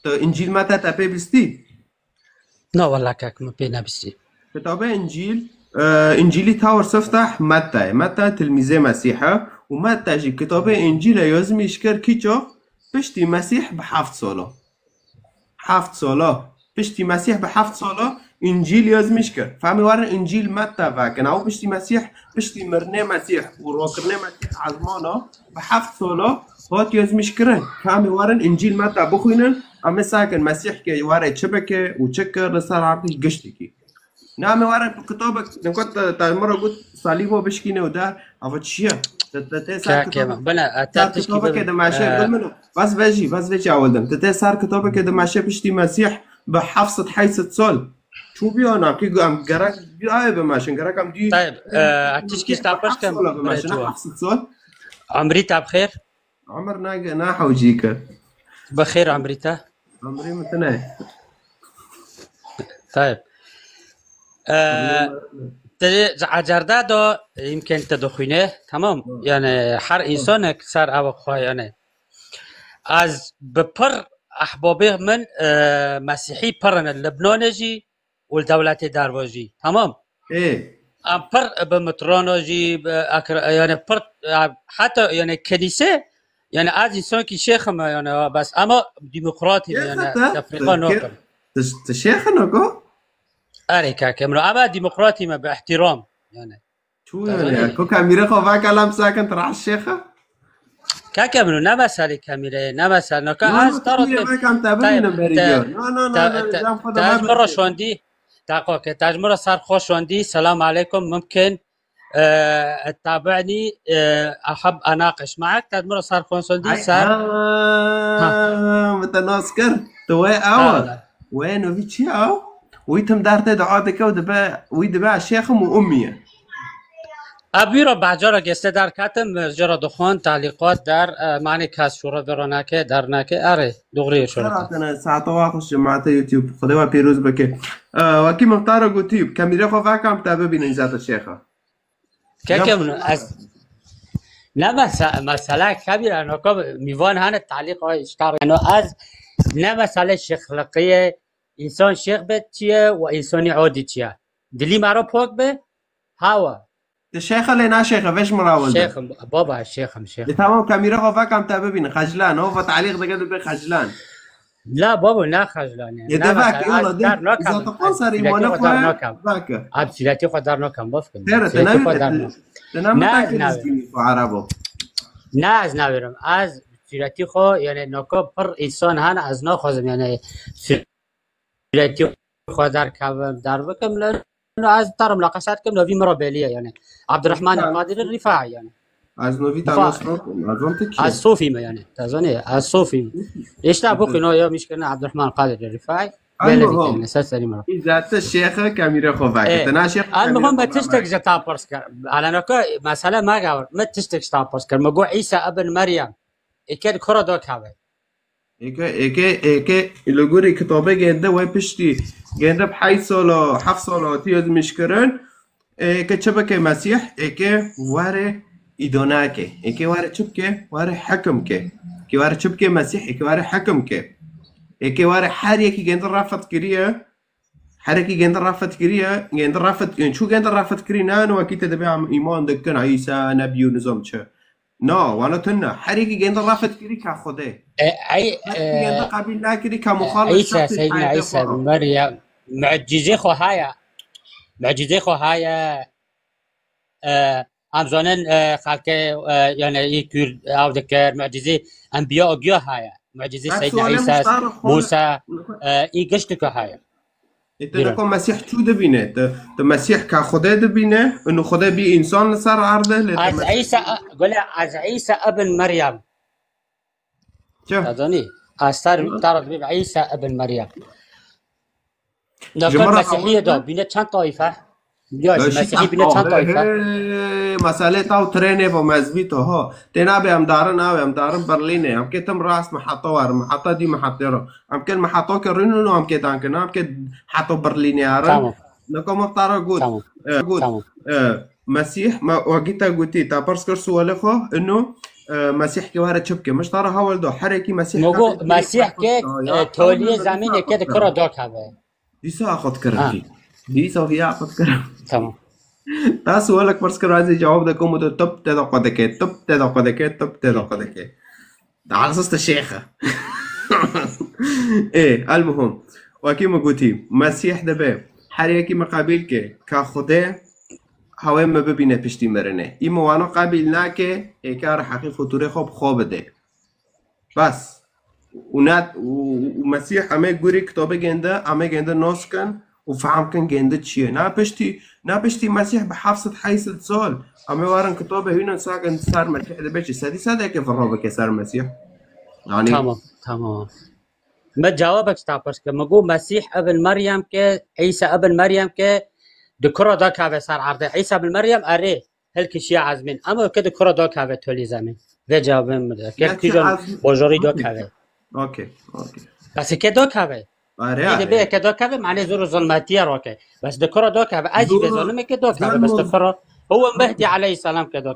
انجیل متى تابي بستي لا والله كاك ما بينا بسي كتاب انجيل انجيلي تاور سفتح متى تلميذ مسيحه ومتى جي كتاب انجيل يازم يشكر كيتشو بشتي مسيح بحفت ساله حفت ساله بشتي مسيح بحفت ساله انجيل يازم يشكر فهمي ورن انجيل متى فاكن او بشتي مسيح بشتي مرنه مسيح وروكرنه مسيح عزمانه بحفت ساله هات يازم يشكرن فهمي ورن انجيل متى بخوينن اما ساكن مسيح كي ورا شبكه وشكر لصار عرضي قشتكي نعم ورا كتابك كنت مرة قلت صليبه بشكينه وده أفتشيه كاك بنا أتاتش كتابك كده ماشي قل منه بس بيجي أولدم تتسار كتابك كده ماشي بشتي مسيح بحفصة حيث صل شو بيانا كي قام جرك بيا بماشي جرك قام دي طيب أتشكي ستابرش كم بماشي حفصة صل عمريتا بخير عمر نا حوجيك بخير عمريتا عمري متناي طيب عجردادو يمكن تدخينه تمام يعني حر إنسانك صار أو خواه يعني از ببر أحبابه من مسيحي برن اللبنانجي والدولة دارواجي تمام إيه ام بر بمترانجي يعني بر حتى يعني كنيسة يعني از إنسان كي شيخ يعني بس أما ديمقراطي يعني تفريقا نوكم تشيخ نوكو أريكا كملو أما ديمقراطي ما باحترام يعني شو يعني كوكا ميرا خوفا كلام ساكن ترى الشيخة كملو نمسالي كاميرا نمسال نكا از طرد ما كان تابعين بريجو لا تاج مرة شوندي دقيقة تاج مرة صار خوش شوندي السلام عليكم ممكن تتابعني أحب أناقش معك تاج مرة صار خوش شوندي صار متناسكر توي أول وين وفي شيء أو ويتم دارته دعاتك ويدبع الشيخ وأمية أبيرو بعجرة جسته در كاتم جرا دخان تعليقات در معنی کس شورا برانکه در نکه اره دغري شورا أنا ساعة واقش جماعة يوتيوب خدوا بيروز بك وكي مختار قلتيب كاميرا خوفا كم تابع بين ذات الشيخة كم لا مسألة كبيرة أنا كم ميوان هان التعليق اشتار إنه از لا مسألة شخلقية إنسان شيخ بتشيا وإنسان عادي تشيا دلي معروف فوق به هوا الشيخ اللي نا شيخ فيش مراول شيخ بابا الشيخ تمام كاميرا خوفا كم تابع بين خجلان هو تعليق ده قد خجلان لا بابا نا خجلان يعني يدفعك يلا ده إذا تقصر إيمانك فاك أبسلاتي خدار نكم بفكر ناز ناویرم از سیرتی خو یعنی نکو پر انسان هن از نخوازم یعنی سیرتی خو در بکم لأنه از ترى ملاقشات كم نوفي مرابلية يعني عبد الرحمن القادر الرفاعي يعني از نوفي تعرف از صوفي ما يعني تظني از صوفي ايش تعبوك انه يوم مشكلة عبد الرحمن القادر الرفاعي المهم ذات الشيخ كاميرا خوفاك تنا شيخ المهم ما تشتك جتا برسكر على نكو مسألة ما قاور ما تشتك جتا برسكر ما قو عيسى ابن مريم اكيد كرة دوك هاوي ايكي اللي كتابه جنده وين بشتي جنده بحي سالا 7 سالات ياز مشكرن ايكي شبكه مسيح ايكي واره ايدوناكي ايكي واره شبكه واره حكمكي كي واره شبكه مسيح ايكي واره حكمكي ايكي واره حريكي جنده رافت كريه حركي جند رافت كريه جند رافت يعني شو جند رافت كريه نانو اكيد تبع ايمان دكن عيسى نبي ونظام شو نو وانا تنا حركي جند رافت كريه كخده اي جند قبيل لا كريه كمخالف عيسى سيدنا عيسى مريم معجزه خو هاي امزانن خلق يعني يكور او ذكر معجزه انبياء اجيا هاي معجزه سيدنا عيسى موسى اي قشتك هاي انت نكون مسيح شو دبينه المسيح كخدا دبينه انه خدا بي انسان صار عرضه از عيسى قول از عيسى ابن مريم شوف اظني اثر تعرض عيسى ابن مريم نكون مسيحيه ده بينه كم طائفه مسیحی بینه چند طایفه مسئله تاو ترینه و مزبیتو ها تینا به هم دارن برلینه هم که تم راست محطه وار محطه دی محطه رو هم که محطه که رینو هم که دانکنه هم که حطه برلینه آرن نکو مختارا گود مسیح ما وقتا قلتي تا برسكر سؤال خو انه مسيح که وارد چپ که مش ترى هول دو حركي مسيح مگو مسیح که تولی زمینه که دکرا دو کبه دیسا اخذ كرم دیسا هي اخذ كرم تمام تاسو ولك فرس كرم عايز جواب دكم ودو تب تدو قدكه تب تدو قدكه تب تدو قدكه على اساس الشيخه ايه المهم وكيما قلتي مسيح دبه حركي مقابلك كخده هوای ما ببینه پشتی مرنه این موانو قبیل نه که ایکار حقیق فطوره خوب ده بس و مسیح همه گوری کتاب گنده ناس کن و فهم کن گنده چیه نه پشتی مسیح به 700 سال همه وارن کتاب هینا ساکن سر مسیح ده بچه ساده که فرابه که سر مسیح يعني تمام ما جوابك تابرس که مگو مسیح ابن مریم که عیسی ابن مریم که دکرا دا که سر عرضه عیسی ابن مریم اره هل کشی عزمین اما که دکرا دا که تولی زمین و جواب مده که کجا بجاری دا که اوکی بس که دا که اره به که دا که معنی زور ظلمتی را که بس دکرا دا که اجی به ظلمه که دا که بس دکرا هو مهدی علیه السلام که دا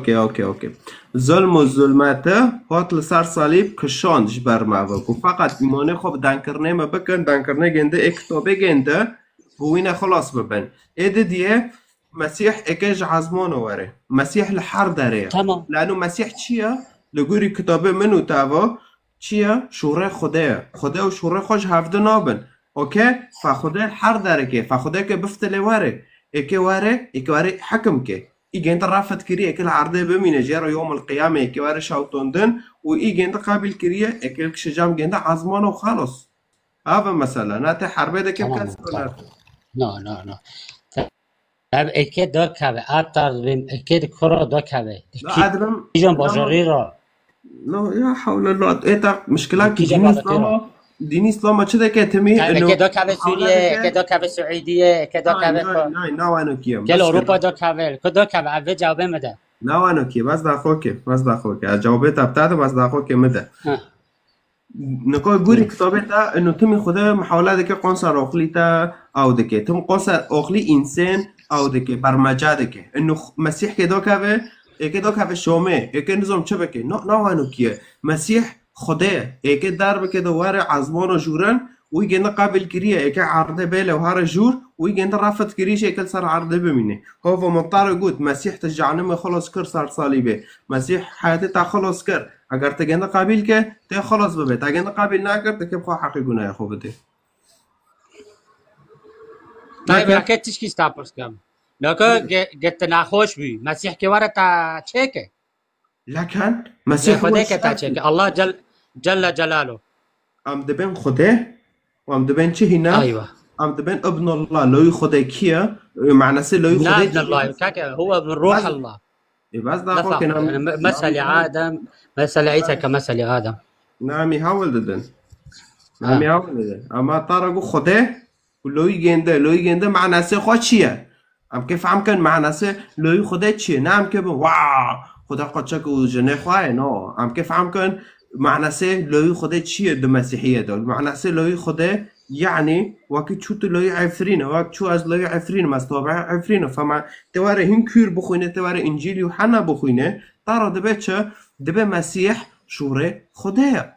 که اوکی ظلم و ظلمته هات لسر صلیب کشاندش بر معوق و فقط ایمانه خوب دنکرنه ما بکن دنکرنه گنده اکتابه گنده بوینه خلاص ببن ایده دیه مسیح اکش عزمان واره مسیح لحر داره تمام لانو مسیح چیه؟ لگوری کتابه منو تاوا چیه؟ شوره خوده و شوره خوش هفته نابن اوکی؟ فخوده حر داره که فخوده که بفتله واره اکی واره حکم که ایگه انت رافت کریه اکل عرضه بمینه جیرا یوم القیامه اکی واره شاوتوندن و ایگه انت قابل کریه اکل کشجام گنده عزمان و خلاص هذا مثلا ناتي حربه ده كيف كان نه طب اكيد دا كابه اتر بیم اكيد كرا دا كابه كيجان باجاري را لا يا حول الله ايتا مشكلات دين اسلام چه ده که تمی اكيد دا كابه سوريا اكيد دا كابه سعوديه اكيد دا كابه نه وانو کیم كل اوروبا دا كابه كدا كابه اوه جواب مده نه وانو کی بس داخل جوابت بتاعته بس داخل مده نکای گوری کتابه تا انو تمی خوده محاوله که قنصر اخلی تا او دکه تم قنصر اخلی انسان او دکه برمجه دکه انو مسیح که دا که شومه که نظام چه بکه نه وانو کیه مسیح خوده که در بکه دواره عزمان و جورن وی گنده قابل کریه که عرضه بیله و هر جور وی گنده رفت کریشه که سر عرضه بمینه هو مطار گود مسیح تجعنم خلاص کر سر صلیبه مسیح حیاته تا خلاص کر اگر تگنده قابل که ته خلاص ببه تگنده قابل نکرد که بخواه حقی گناه خوب بده طيب اكيد تشكي ستابرز كم لكن قلت ناخوش بي مسيح كي ورا تا تشيكي لكن مسيح خده که تا تشيكي الله جل جلاله ام دبن خوده و ام دبن چه هنا ايوه ام دبن ابن الله لوی خوده کیه معنی سه لوی خوده ابن الله هو ابن روح الله بس داخل كنا مثل آدم مثل عيسى كمثل آدم نعم يحاول ددن اما طارقو خوده لوی گنده معنی سه خود چیه ام که فهم کن معنی سه لوی خوده چیه نه ام که واو خدا قدشک و جنه خواه نه ام که فهم کن معنی سه لوی خوده چیه دو مسیحیه دول معنی سه لوی خوده يعني وقت شو تلوي عفرينه وقت شو از لوي عفرينه مستوى عفرينه فما تواري هن كير بخوينه تواري انجيل يوحنا بخوينه ترى دبه مسيح شوره خدايا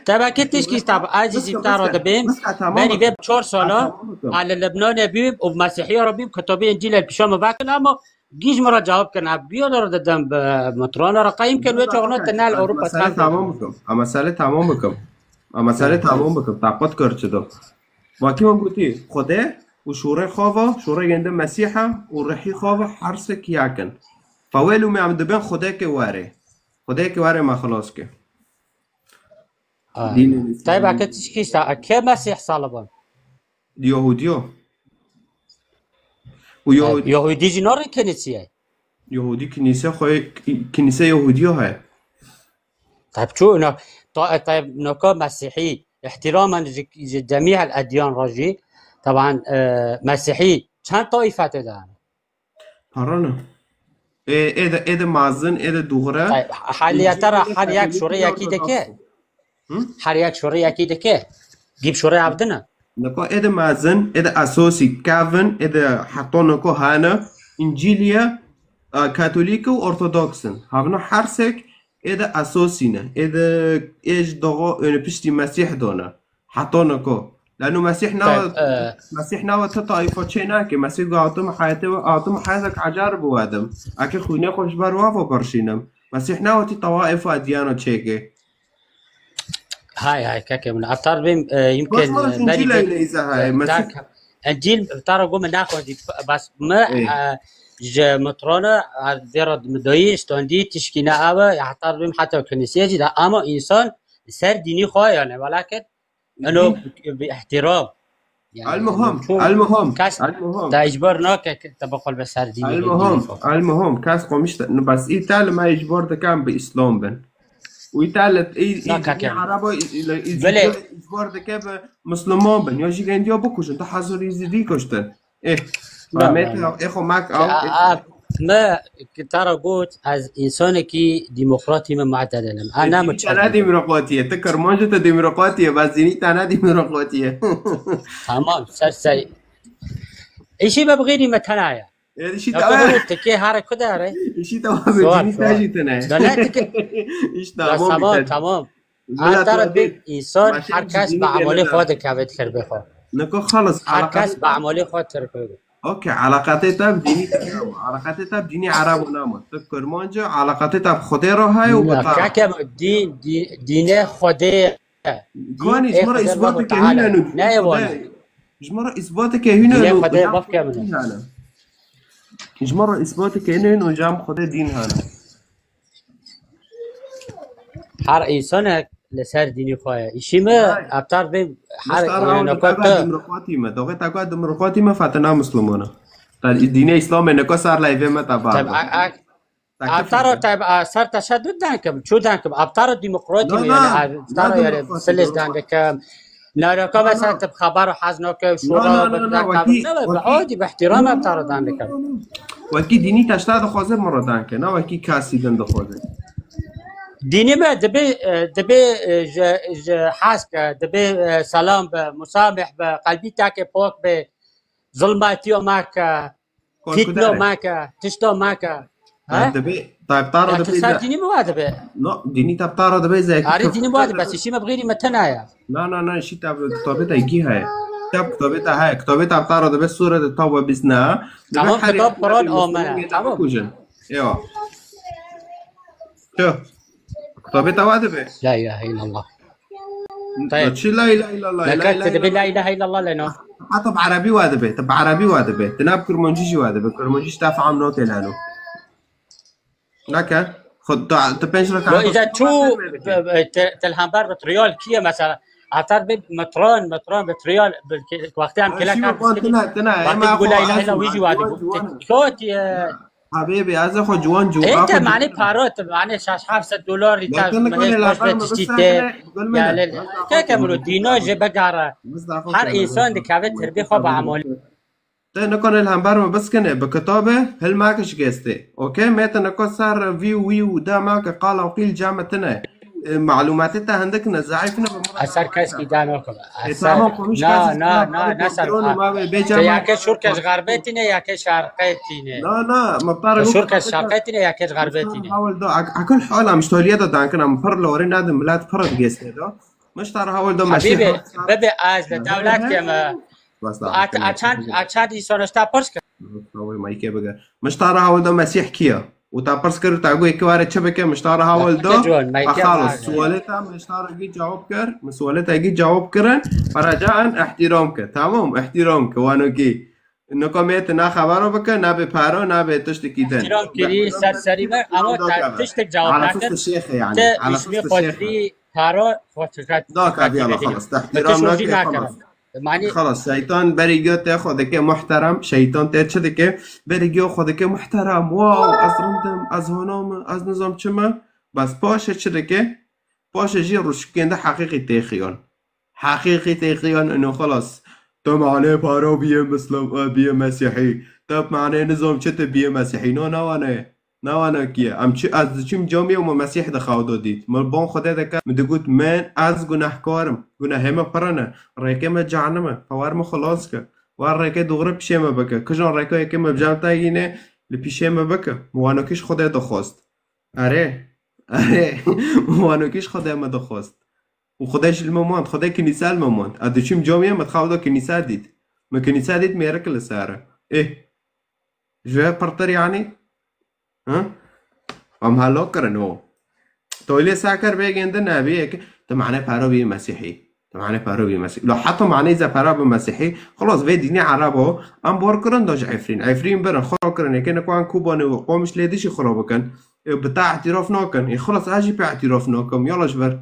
طبعا كنتش كيستاب عاجزي ترى دبيم بني بيب 4 ساله على لبنان بيب ومسيحيه ربيب كتابي انجيل البشام باكن اما جيج مرة جواب كان بيقول رددم بمطرانه رقايم كان وجه غنات تنال اوروبا مسئله تمام بکن تعقد کرد شده واقعی من گویی خوده و شوره گنده مسیحه و رحی خواه حرس کیا کن فویلو می هم دبین خوده که واره ما خلاص که طيب اكيد تشكيستا كي مسيح صلبان يهوديو يهودي جنور كنيسه يهودي كنيسه يهوديو هاي طيب شو طيب نوكا مسيحي احتراما لجميع الاديان راجي طبعا مسيحي چند طائفه دارن هرانا ايه مازن ايه دوغره طيب حاليا ترى هر یک شوره یکی دکه هر یک شوره یکی دکه گیب شوره عبدنا نكو ايه مازن ايه اساسي كافن ايه حطو نكو هانا انجيليا كاثوليك وأرثوذكسن هاغنا حرسك إذا أساسينا إذا إيش ضغو إنه بشتي مسيح دونا حطونكو لأنه طيب مسيح ناوى تطائفة شيناكي مسيح أعطم حياتك عجارب وادم أكي خويني خوش بروافو برشينم مسيح ناوى طوائف أديانو تشيكي هاي كاكي من أبطال بهم بس يمكن مرة إنجيل إذا هاي مسيح ذاك انجيل ترى قوم ناخذ بس ما إيه مترونه زيرد مدوي استندي تشكينا ابا يحتار بهم حتى الكنيسه جدا اما انسان سر ديني خواه يعني ولكن انه باحترام يعني المهم كاس المهم دا اجبرنا كنت بقول بس سر ديني المهم كاس قومش بس إيطاليا ما يجبر ده كان بإسلام بن وإيطاليا عربو يجبر ده كان مسلمان بن يجي عندي أبوكوش أنت حاضر يزيدي كشتن إيه ما متى إخو معك ما ترى قلت از انسان کی دموکراتی من معتدلم انا متشدد انا ديمقراطيه تكر مانجه ديمقراطيه بس ديني انا ديمقراطيه تمام سر ايشي ببغيني متنايا ايشي تكي هار كداره ايشي تمام ديني تاجي تنايا لا تكي ايش تمام ترى بي انسان هر کس به اعمال خود کبد کرد بخو نكو خلص هر کس به اعمال خود ترک اوكي علاقاتي علاقاتي بديني عرب ونامو تذكر مانجا علاقاتي بخديرو هاي وبطار كاكم دين خدير كوني جمرة إثباتك هنا جمرة إثباتك هنا خدير بفكا منه جمرة إثباتك هنا جام خدير دين هنا هر إنسان لسر ديني خواه إشي ما أبتار بهم هر نكوت دمرقاتي دوغي تاقوات دمرقاتي ما فاتنا مسلمونا الدين إسلام نكو صار لايفه ما تبع طيب أبتار طيب صار تشدد دانكم شو دانكم أبتار ديمقراطي يعني أبتار يعني سلس دانكم ناركو مثلا تب خبر وحزنوك وشورا عادي باحترام أبتار دانكم وكي ديني تشتاد خوازه مرة دانكه نا وكي كاسي دند خوازه ديني ما دبي حاسك دبي سلام بمسامح بقلبي تاكي بوك بظلماتيو ماك فتنو ماك تشتو ماك دبي طيب طارو دبي ديني مو دبي لا ديني تاب طارو دبي زي اريد ديني مو بس شي ما بغيري متنايا لا شي تاب كتابتها يجي هاي كتاب كتابتها هاي كتابتها طارو دبي سورة التوبة بسنا تمام كتاب قرآن آمنة تمام ايوه شو كتابتها وادبه لا اله الا الله طيب لا اله الا الله لا اله الا الله لانه طب عربي وادبه طب عربي وادبه تناب كرمونجي وادبه كرمونجي تافع عم نوتي لانه لك خد تبنشرك اذا تو تلهمبر بتريال كيه مثلا اعترف متران بتريال وقت هم كلا كان تنا ما اقول لا اله الا الله ويجي وادبه كوت حبيبي عايز اخذ جوان جو انت معني بارات معني شاش $5 يتاج من باش تشتي كاملو دينو جبقاره هر انسان دكاوه تربيه خو بعمل نكون الهمبر بس كان بكتابه هل معكش جستي اوكي متى نكون صار ويو ده معك قال وقيل جامعتنا معلوماتها عندك نزعفنا اثر كاس كيدانوكم لا يا كاش شركه غربتنا يا كاش شرقتنا لا ما بتعرف شركه شرقتنا يا كاش غربتنا حاول ده على كل حال مش توليده ده كنا مفر لورين نادم بلاد فرد جيست ده مش تعرف حاول ده ماشي حبيبي از دولت كما عشان يسونشتا برسك ما يكي بقى مش تعرف حاول ده مسيح كيا وتابرس كر تاقوي كوارد شبكة مشتارة هاول دو خالص سوالتها مشتارة جي جواب كر مسوالتها جي جواب كرن فرجاء احترامك تمام احترامك وانو كي انو كميت نا خبرو بك نا بپارو نا به تشتكي دن احترام كري سرسري ما اما تشتك جواب على اساس الشيخ يعني على اساس الشيخ پارو فوتكات داك يلا خلص احترام معنی خلاص شیطان بریگو ته خودک محترم شیطان ته چه دکه بریگو خودک محترم واو از رندم از هنام از نظام چما بس باشه چه دکه باشه جی روش کنده حقیقی تخیان انه خلاص تو معنی پارو بیه مسلم بیه مسیحی تو معنی نظام چه بیه مسیحی نه وانا کیه ام چی از چیم جامعه و مسیح دخواه دادید مربان خدا دکه مدگوت من از گناهکارم گناهیم پرنه ریکم جهنمه فوارم خلاص که وار ریکه دوغره پیشم بکه کجان ریکه یکم بجام تاگینه لپیشه ما بکه موانوکیش خدای دخواست آره موانوکیش خدای ما دخواست و خدایش المماند خدای کنیسه المماند ادوچیم جامعه متخاو دا کنیسه دید ما کنیسه دید میره کل ساره جوه پرتر يعني ها هم هلا کرنو تويلي ساكر بيجند نبي تمعنى بارابي مسيحي تمعنى بارابي مسيحي لو حتى معنى إذا بارابي مسيحي خلاص في ديني عربه أم بوركرن داش عفرين برن خراكرن يكن كوان كوباني وقومش ليديش خرابكن بتاع اعتراف ناكن خلاص أجي باعتراف ناكم يلا جبر